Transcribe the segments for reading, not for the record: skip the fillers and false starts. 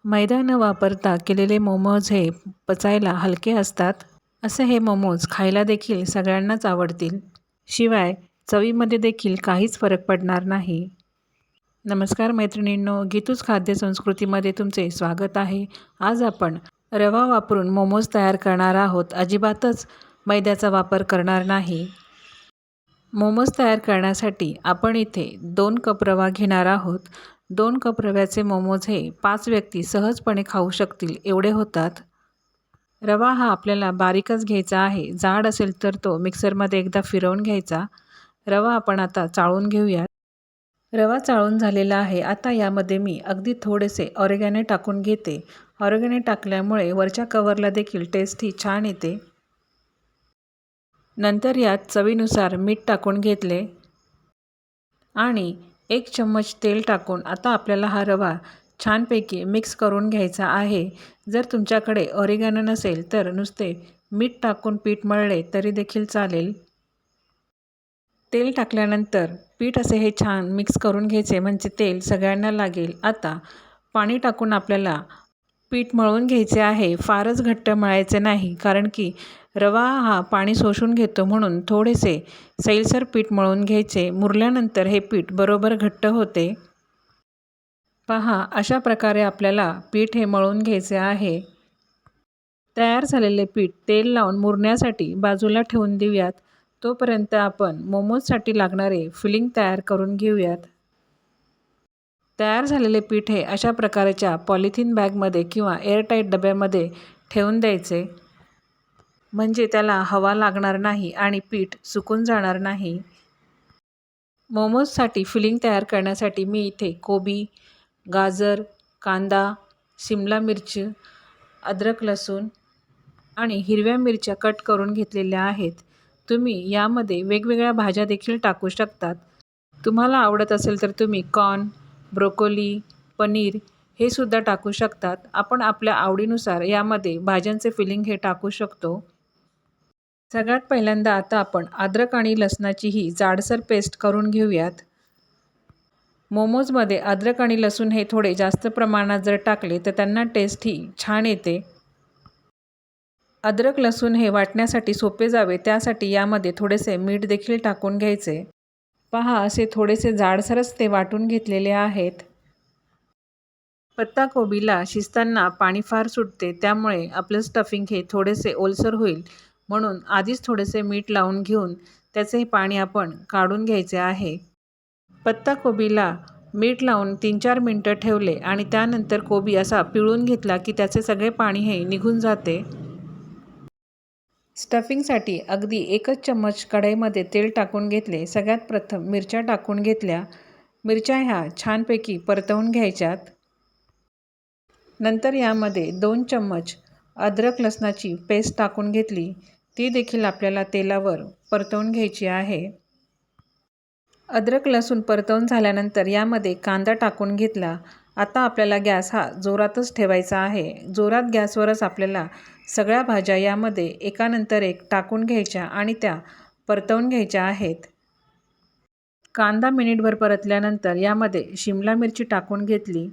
मैदा न वापरता केलेले मोमोज हे पचायला हलके असतात. असे हे मोमोज खायला देखील सगळ्यांनाच आवडतील. शिवाय चवीमध्ये देखील काहीच फरक पडणार नाही. नमस्कार मैत्रिणींनो, गीतूच खाद्य संस्कृतीमध्ये तुमचे स्वागत आहे. आज आपण रवा वापरून मोमोज तयार करणार आहोत. अजिबातच मैद्याचा वापर करणार नाही. मोमोज तयार करण्यासाठी आपण इथे 2 कप रवा घेणार आहोत. 2 कप रव्याचे मोमोज हे 5 व्यक्ती सहजपणे खाऊ शकतील एवढे होतात. रवा हा आपल्याला बारीकच घ्यायचा आहे. जाड असेल तर तो मिक्सरमध्ये एकदा फिरवून घ्यायचा. रवा आपण आता चाळून घेऊयात. रवा चाळून झालेला आहे. आता यामध्ये मी अगदी थोडेसे ऑरिगॅनो टाकून घेते. ऑरिगॅनो टाकल्यामुळे वरच्या कवरला देखील टेस्ट ही छान येते. नंतर यात चवीनुसार मीठ टाकून घेतले आणि 1 चम्मच तेल टाकून आता आपल्याला हा रवा छानपैकी मिक्स करून घ्यायचा आहे. जर तुमच्याकडे ऑरिगॅनो नसेल तर नुसते मीठ टाकून पीठ मळले तरी देखील चालेल. तेल टाकल्यानंतर पीठ असे हे छान मिक्स करून घ्यायचे, म्हणजे तेल सगळ्यांना लागेल. आता पाणी टाकून आपल्याला पीठ मळून घ्यायचे आहे. फारच घट्ट मळायचे नाही, कारण की रवा हा पाणी शोषून घेतो, म्हणून थोडेसे सैलसर पीठ मळून घ्यायचे. मुरल्यानंतर हे पीठ बरोबर घट्ट होते. पहा, अशा प्रकारे आपल्याला पीठ हे मळून घ्यायचे आहे. तयार झालेले पीठ तेल लावून मुरण्यासाठी बाजूला ठेवून देऊयात. तोपर्यंत आपण मोमोजसाठी लागणारे फिलिंग तयार करून घेऊयात. तयार झालेले पीठ हे अशा प्रकारच्या पॉलिथिन बॅगमध्ये किंवा एअरटाईट डब्यामध्ये ठेवून द्यायचे, म्हणजे त्याला हवा लागणार नाही आणि पीठ सुकून जाणार नाही. मोमोजसाठी फिलिंग तयार करण्यासाठी मी इथे कोबी, गाजर, कांदा, शिमला मिरची, अद्रक, लसूण आणि हिरव्या मिरच्या कट करून घेतलेल्या आहेत. तुम्ही यामध्ये वेगवेगळ्या भाज्या देखील टाकू शकतात. तुम्हाला आवडत असेल तर तुम्ही कॉर्न, ब्रोकोली, पनीर हे सुद्धा टाकू शकतात. आपण आपल्या आवडीनुसार यामध्ये भाज्यांचे फिलिंग हे टाकू शकतो. सगळ्यात पहिल्यांदा आता आपण अद्रक आणि लसणाची ही जाडसर पेस्ट करून घेऊयात. मोमोजमध्ये अद्रक आणि लसूण हे थोडे जास्त प्रमाणात जर टाकले तर त्यांना टेस्ट ही छान येते. अद्रक लसूण हे वाटण्यासाठी सोपे जावे त्यासाठी यामध्ये थोडेसे मीठ देखील टाकून घ्यायचे. पहा, असे थोडेसे जाडसरच ते वाटून घेतलेले आहेत. पत्ताकोबीला शिजताना पाणी फार सुटते, त्यामुळे आपलं स्टफिंग हे थोडेसे ओलसर होईल, म्हणून आधीच थोडेसे मीठ लावून घेऊन त्याचे पाणी आपण काढून घ्यायचे आहे. पत्ताकोबीला मीठ लावून 3-4 मिनटं ठेवले आणि त्यानंतर कोबी असा पिळून घेतला की त्याचे सगळे पाणी हे निघून जाते. स्टफिंगसाठी अगदी 1 चम्मच कढईमध्ये तेल टाकून घेतले. सगळ्यात प्रथम मिरच्या टाकून घेतल्या. मिरच्या ह्या छानपैकी परतवून घ्यायच्यात. नंतर यामध्ये 2 चम्मच अद्रक लसणाची पेस्ट टाकून घेतली. ती देखील आपल्याला तेलावर परतवून घ्यायची आहे. अद्रक लसूण परतवून झाल्यानंतर यामध्ये कांदा टाकून घेतला. आता आपल्याला गॅस हा जोरातच ठेवायचा आहे. जोरात गॅसवरच आपल्याला सगळ्या भाज्या यामध्ये एकानंतर एक टाकून घ्यायच्या आणि त्या परतवून घ्यायच्या आहेत. कांदा मिनिटभर परतल्यानंतर यामध्ये शिमला मिरची टाकून घेतली.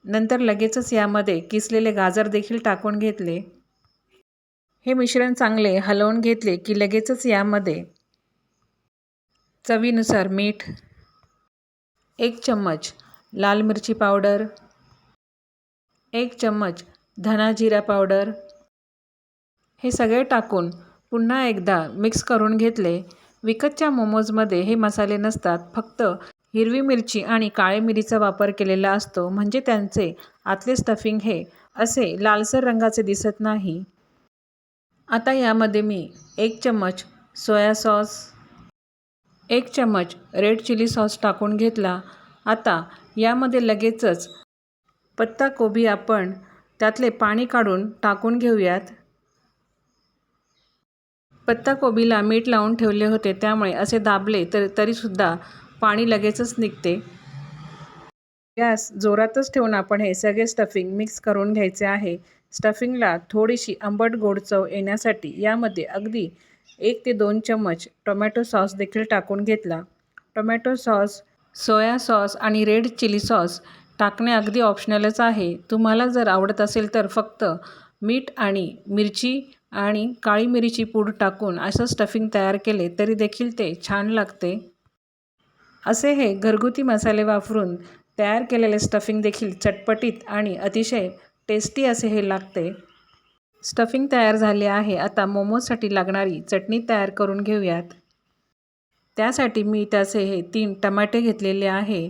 नंतर लगेचच यामध्ये किसलेले गाजर देखील टाकून घेतले. हे मिश्रण चांगले हलवून घेतले की लगेचच यामध्ये चवीनुसार मीठ, 1 चम्मच लाल मिरची पावडर, 1 चम्मच धना जिरा पावडर हे सगळे टाकून पुन्हा एकदा मिक्स करून घेतले. विकतच्या मोमोजमध्ये हे मसाले नसतात, फक्त हिरवी मिरची आणि काळे मिरीचा वापर केलेला असतो, म्हणजे त्यांचे आतले स्टफिंग हे असे लालसर रंगाचे दिसत नाही. आता यामध्ये मी 1 चम्मच सोया सॉस, 1 चम्मच रेड चिली सॉस टाकून घेतला. आता यामध्ये लगेचच पत्ताकोबी आपण त्यातले पाणी काढून टाकून घेऊयात. पत्ताकोबीला मीठ लावून ठेवले होते, त्यामुळे असे दाबले तर तरीसुद्धा पाणी लगेचच निघते. गॅस जोरातच ठेवून आपण हे सगळे स्टफिंग मिक्स करून घ्यायचे आहे. स्टफिंगला थोडीशी आंबट गोड चव येण्यासाठी यामध्ये अगदी 1 ते 2 चम्मच टोमॅटो सॉस देखील टाकून घेतला. टोमॅटो सॉस, सोया सॉस आणि रेड चिली सॉस टाकणे अगदी ऑप्शनलच आहे. तुम्हाला जर आवडत असेल तर फक्त मीठ आणि मिरची आणि काळी मिरीची पूड टाकून असं स्टफिंग तयार केले तरी देखील ते छान लागते. असे हे घरगुती मसाले वापरून तयार केलेले स्टफिंग देखील चटपटीत आणि अतिशय टेस्टी असे हे लागते. स्टफिंग तयार झाले आहे. आता मोमोजसाठी लागणारी चटणी तयार करून घेऊयात. त्यासाठी मी त्याचे हे 3 टमाटे घेतलेले आहे.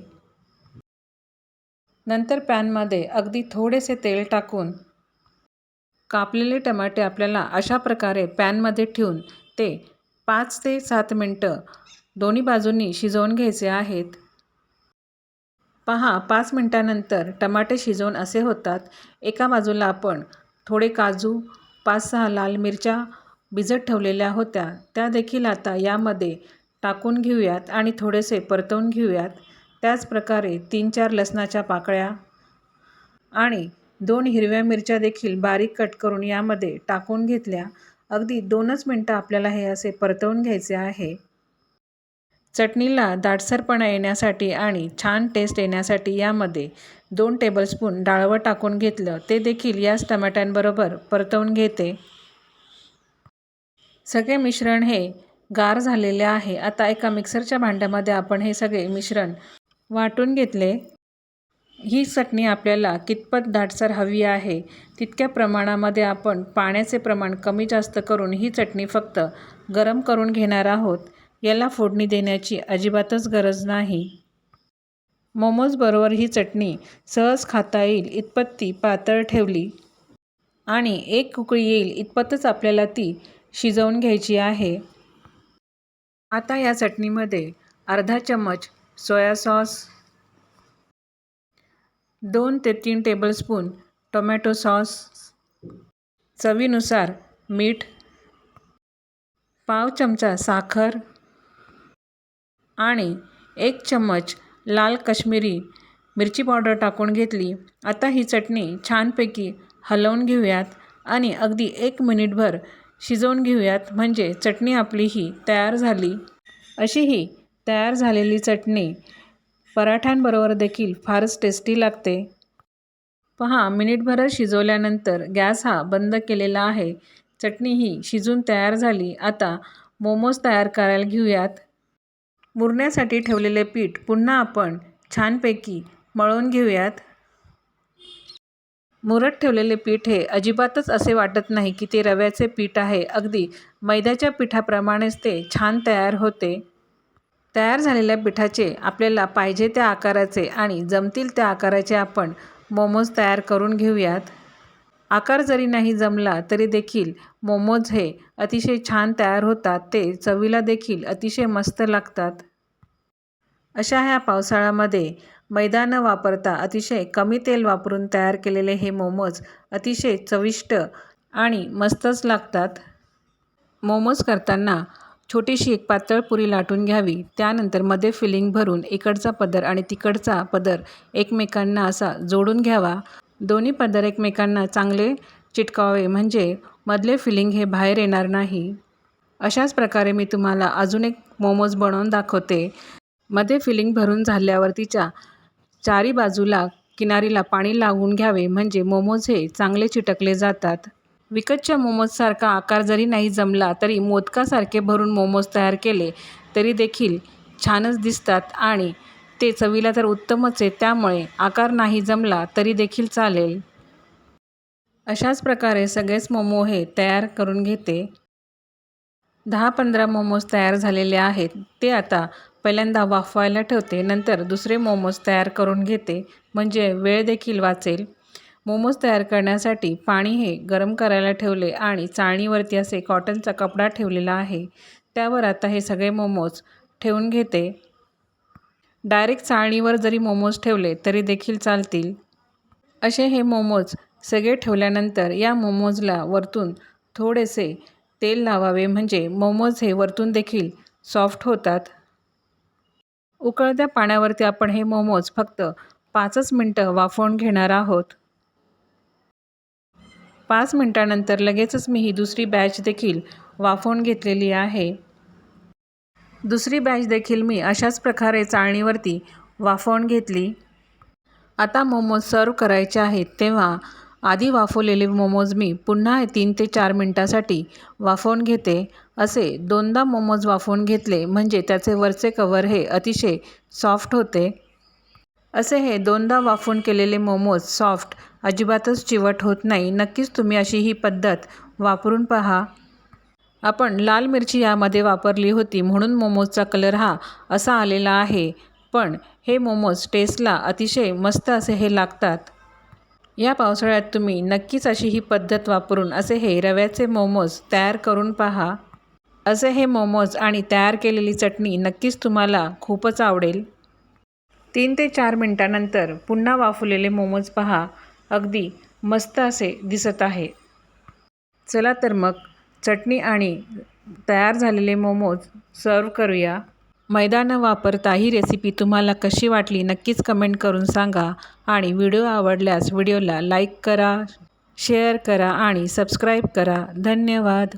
नंतर पॅनमध्ये अगदी थोडेसे तेल टाकून कापलेले टमाटे आपल्याला अशा प्रकारे पॅनमध्ये ठेवून ते 5 ते 7 मिनटं दोन्ही बाजूंनी शिजवून घ्यायचे आहेत. पहा 5 मिनटानंतर टमाटे शिजवून असे होतात. एका बाजूला आपण थोडे काजू, 5-6 लाल मिरच्या भिजत ठेवलेल्या होत्या त्या देखील आता यामध्ये टाकून घेऊयात आणि थोडेसे परतवून घेऊयात. त्याचप्रकारे 3-4 लसणाच्या पाकळ्या आणि 2 हिरव्या मिरच्या देखील बारीक कट करून यामध्ये टाकून घेतल्या. अगदी 2च मिनटं आपल्याला हे असे परतवून घ्यायचे आहे. चटणीला दाटसरपणा येण्यासाठी आणि छान टेस्ट येण्यासाठी यामध्ये 2 टेबलस्पून डाळवं टाकून घेतलं. ते देखील याच टमाट्यांबरोबर परतवून घेते. सगळे मिश्रण हे गार झालेले आहे. आता एका मिक्सरच्या भांड्यामध्ये आपण हे सगळे मिश्रण वाटून घेतले. ही चटणी आपल्याला कितपत दाटसर हवी आहे तितक्या प्रमाणामध्ये आपण पाण्याचे प्रमाण कमी जास्त करून ही चटणी फक्त गरम करून घेणार आहोत. याला फोडणी देण्याची अजिबातच गरज नाही. मोमोजबरोबर ही चटणी सहज खाता येईल इतपत ती पातळ ठेवली आणि 1 उकळी येईल इतपतच आपल्याला ती शिजवून घ्यायची आहे. आता या चटणीमध्ये अर्धा चमच सोया सॉस, 2 ते 3 टेबलस्पून टोमॅटो सॉस, चवीनुसार मीठ, पाव चमचा साखर आणि 1 चम्मच लाल काश्मीरी मिरची पावडर टाकून घेतली. आता ही चटणी छानपैकी हलवून घेऊयात आणि अगदी 1 मिनिटभर शिजवून घेऊयात. म्हणजे चटणी आपली ही तयार झाली. अशी ही तयार झालेली चटणी पराठ्यांबरोबर देखील फारच टेस्टी लागते. पहा मिनिटभरच शिजवल्यानंतर गॅस हा बंद केलेला आहे. चटणी ही शिजून तयार झाली. आता मोमोज तयार करायला घेऊयात. मुरण्यासाठी ठेवलेले पीठ पुन्हा आपण छानपैकी मळून घेऊयात. मुरत ठेवलेले पीठ हे अजिबातच असे वाटत नाही की ते रव्याचे पीठ आहे. अगदी मैद्याच्या पिठाप्रमाणेच ते छान तयार होते. तयार झालेल्या पिठाचे आपल्याला पाहिजे त्या आकाराचे आणि जमतील त्या आकाराचे आपण मोमोज तयार करून घेऊयात. आकार जरी नाही जमला तरी देखील मोमोज हे अतिशय छान तयार होतात. ते चवीला देखील अतिशय मस्त लागतात. अशा ह्या पावसाळ्यामध्ये मैदा न वापरता अतिशय कमी तेल वापरून तयार केलेले हे मोमोज अतिशय चविष्ट आणि मस्तच लागतात. मोमोज करताना छोटीशी एक पातळ पुरी लाटून घ्यावी. त्यानंतर मध्ये फिलिंग भरून इकडचा पदर आणि तिकडचा पदर एकमेकांना असा जोडून घ्यावा. दोन्ही पदर एकमेकांना चांगले चिटकावे म्हणजे मधले फिलिंग हे बाहेर येणार नाही. अशाच प्रकारे मी तुम्हाला अजून एक मोमोज बनवून दाखवते. मध्ये फिलिंग भरून झाल्यावर तिच्या चारी बाजूला किनारीला पाणी लावून घ्यावे म्हणजे मोमोज हे चांगले चिटकले जातात. विकतच्या मोमोजसारखा आकार जरी नाही जमला तरी मोदकासारखे भरून मोमोज तयार केले तरी देखील छानच दिसतात आणि ते चवीला तर उत्तमच आहे. त्यामुळे आकार नाही जमला तरी देखील चालेल. अशाच प्रकारे सगळेच मोमो हे तयार करून घेते. 10-15 मोमोज तयार झालेले आहेत. ते आता पहिल्यांदा वाफवायला ठेवते. नंतर दुसरे मोमोज तयार करून घेते म्हणजे वेळ देखील वाचेल. मोमोज तयार करण्यासाठी पाणी हे गरम करायला ठेवले आणि चाळणीवरती असे कॉटनचा कपडा ठेवलेला आहे. त्यावर आता हे सगळे मोमोज ठेवून घेते. डायरेक्ट चाळणीवर जरी मोमोज ठेवले तरी देखील चालतील. असे हे मोमोज सगळे ठेवल्यानंतर या मोमोजला वरतून थोडेसे तेल लावावे म्हणजे मोमोज हे वरतून देखील सॉफ्ट होतात. उकळत्या पाण्यावरती आपण हे मोमोज फक्त 5च मिनटं वाफवून घेणार आहोत. 5 मिनटानंतर लगेचच मी ही दुसरी बॅच देखील वाफवून घेतलेली आहे. दुसरी बॅच देखील मी अशाच प्रकारे चाळणीवरती वाफवून घेतली. आता मोमोज सर्व करायचे आहेत तेव्हा आधी वाफवलेले मोमोज मी पुन्हा 3 ते 4 मिनटासाठी वाफवून घेते. असे 2दा मोमोज वाफवून घेतले म्हणजे त्याचे वरचे कव्हर हे अतिशय सॉफ्ट होते. असे हे 2दा वाफवून केलेले मोमोज सॉफ्ट, अजिबातच चिवट होत नाही. नक्कीच तुम्ही अशी ही पद्धत वापरून पहा. आपण लाल मिरची यामध्ये वापरली होती म्हणून मोमोजचा कलर हा असा आलेला आहे. पण हे मोमोज टेस्टला अतिशय मस्त असे हे लागतात. या पावसाळ्यात तुम्ही नक्कीच अशी ही पद्धत वापरून असे हे रव्याचे मोमोज तयार करून पहा. असे हे मोमोज आणि तयार केलेली चटणी नक्कीच तुम्हाला खूपच आवडेल. 3 ते 4 मिनटानंतर पुन्हा वाफवलेले मोमोज पहा, अगदी मस्त असे दिसत आहे. चला तर मग चटणी आणि तयार झालेले मोमोज सर्व करूया. मैदा न वापरता ही रेसिपी तुम्हाला कशी वाटली नक्कीच कमेंट करून सांगा आणि व्हिडिओ आवडल्यास व्हिडिओला लाईक करा, शेअर करा आणि सबस्क्राईब करा. धन्यवाद.